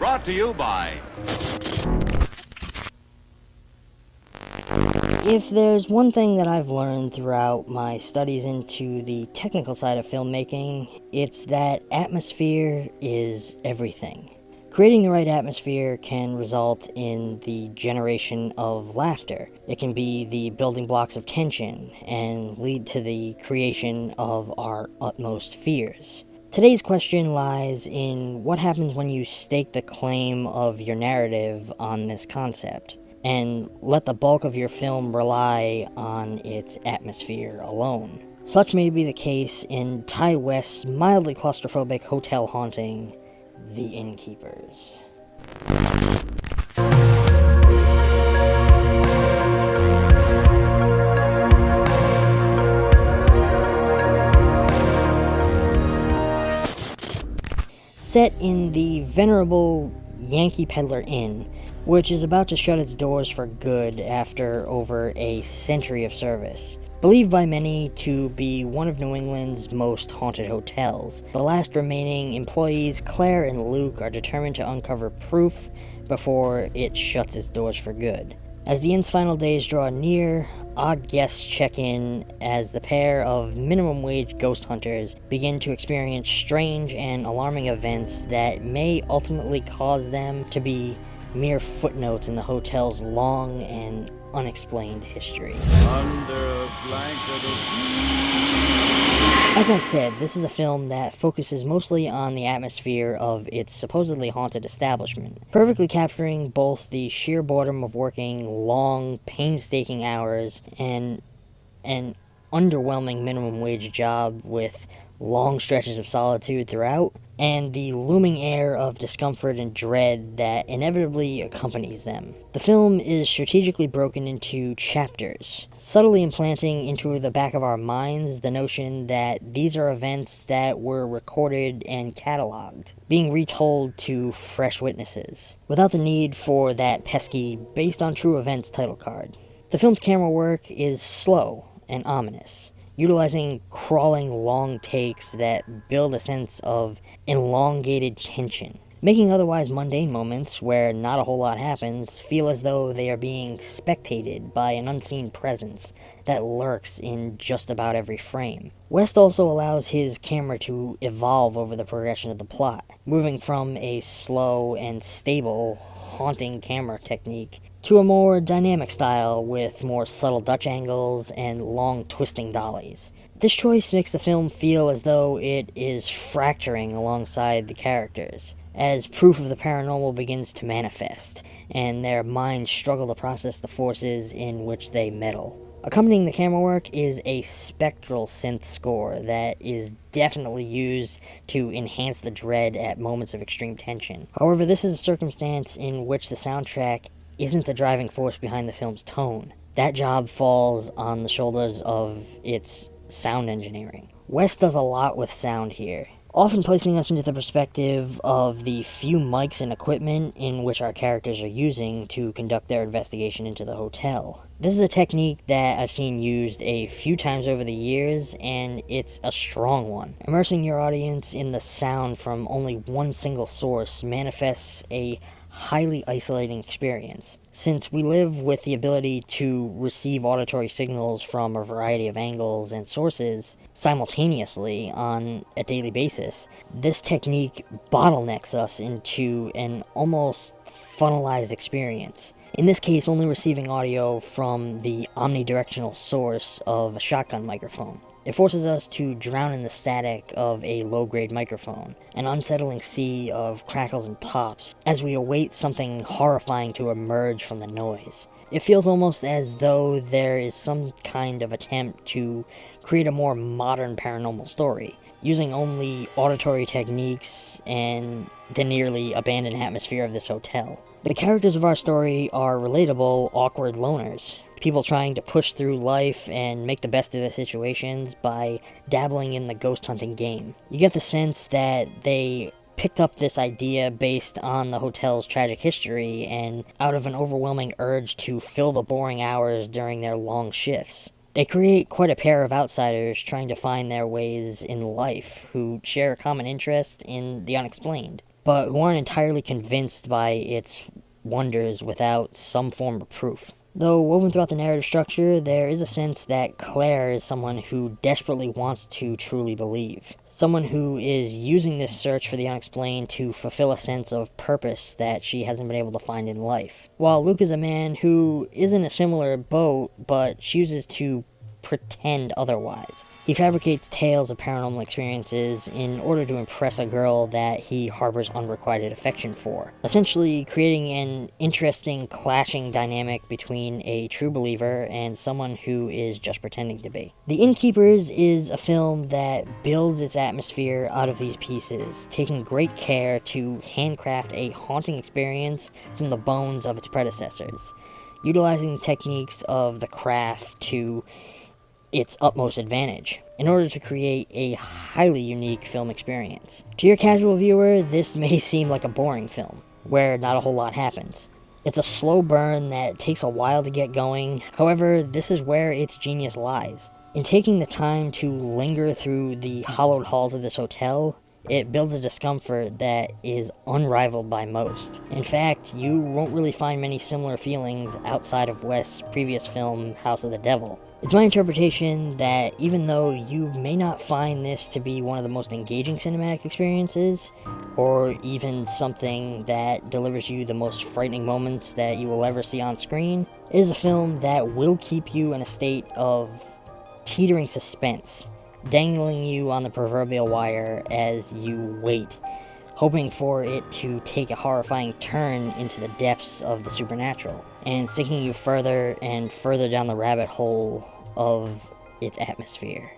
Brought to you by... If there's one thing that I've learned throughout my studies into the technical side of filmmaking, it's that atmosphere is everything. Creating the right atmosphere can result in the generation of laughter. It can be the building blocks of tension and lead to the creation of our utmost fears. Today's question lies in what happens when you stake the claim of your narrative on this concept, and let the bulk of your film rely on its atmosphere alone. Such may be the case in Ty West's mildly claustrophobic hotel haunting, The Innkeepers. Set in the venerable Yankee Peddler Inn, which is about to shut its doors for good after over a century of service. Believed by many to be one of New England's most haunted hotels, the last remaining employees, Claire and Luke, are determined to uncover proof before it shuts its doors for good. As the inn's final days draw near, odd guests check in as the pair of minimum-wage ghost hunters begin to experience strange and alarming events that may ultimately cause them to be mere footnotes in the hotel's long and unexplained history. Under a blanket of... As I said, this is a film that focuses mostly on the atmosphere of its supposedly haunted establishment, perfectly capturing both the sheer boredom of working long, painstaking hours and an underwhelming minimum wage job with long stretches of solitude throughout, and the looming air of discomfort and dread that inevitably accompanies them. The film is strategically broken into chapters, subtly implanting into the back of our minds the notion that these are events that were recorded and cataloged, being retold to fresh witnesses, without the need for that pesky based on true events title card. The film's camera work is slow and ominous, utilizing crawling long takes that build a sense of elongated tension, making otherwise mundane moments where not a whole lot happens feel as though they are being spectated by an unseen presence that lurks in just about every frame. West also allows his camera to evolve over the progression of the plot, moving from a slow and stable, haunting camera technique to a more dynamic style with more subtle Dutch angles and long twisting dollies. This choice makes the film feel as though it is fracturing alongside the characters, as proof of the paranormal begins to manifest, and their minds struggle to process the forces in which they meddle. Accompanying the camera work is a spectral synth score that is definitely used to enhance the dread at moments of extreme tension. However, this is a circumstance in which the soundtrack isn't the driving force behind the film's tone. That job falls on the shoulders of its sound engineering. West does a lot with sound here, often placing us into the perspective of the few mics and equipment in which our characters are using to conduct their investigation into the hotel. This is a technique that I've seen used a few times over the years, and it's a strong one. Immersing your audience in the sound from only one single source manifests a highly isolating experience. Since we live with the ability to receive auditory signals from a variety of angles and sources simultaneously on a daily basis, this technique bottlenecks us into an almost funnelized experience. In this case, only receiving audio from the omnidirectional source of a shotgun microphone. It forces us to drown in the static of a low-grade microphone, an unsettling sea of crackles and pops, as we await something horrifying to emerge from the noise. It feels almost as though there is some kind of attempt to create a more modern paranormal story, using only auditory techniques and the nearly abandoned atmosphere of this hotel. The characters of our story are relatable, awkward loners, people trying to push through life and make the best of their situations by dabbling in the ghost hunting game. You get the sense that they picked up this idea based on the hotel's tragic history and out of an overwhelming urge to fill the boring hours during their long shifts. They create quite a pair of outsiders trying to find their ways in life who share a common interest in the unexplained. but who aren't entirely convinced by its wonders without some form of proof. Though woven throughout the narrative structure, there is a sense that Claire is someone who desperately wants to truly believe. Someone who is using this search for the unexplained to fulfill a sense of purpose that she hasn't been able to find in life. While Luke is a man who is in a similar boat, but chooses to pretend otherwise. He fabricates tales of paranormal experiences in order to impress a girl that he harbors unrequited affection for, essentially creating an interesting clashing dynamic between a true believer and someone who is just pretending to be. The Innkeepers is a film that builds its atmosphere out of these pieces, taking great care to handcraft a haunting experience from the bones of its predecessors, utilizing the techniques of the craft to its utmost advantage in order to create a highly unique film experience. To your casual viewer, this may seem like a boring film, where not a whole lot happens. It's a slow burn that takes a while to get going, however, this is where its genius lies. In taking the time to linger through the hollowed halls of this hotel, it builds a discomfort that is unrivaled by most. In fact, you won't really find many similar feelings outside of West's previous film, House of the Devil. It's my interpretation that even though you may not find this to be one of the most engaging cinematic experiences, or even something that delivers you the most frightening moments that you will ever see on screen, it is a film that will keep you in a state of teetering suspense, dangling you on the proverbial wire as you wait, hoping for it to take a horrifying turn into the depths of the supernatural, and sinking you further and further down the rabbit hole of its atmosphere.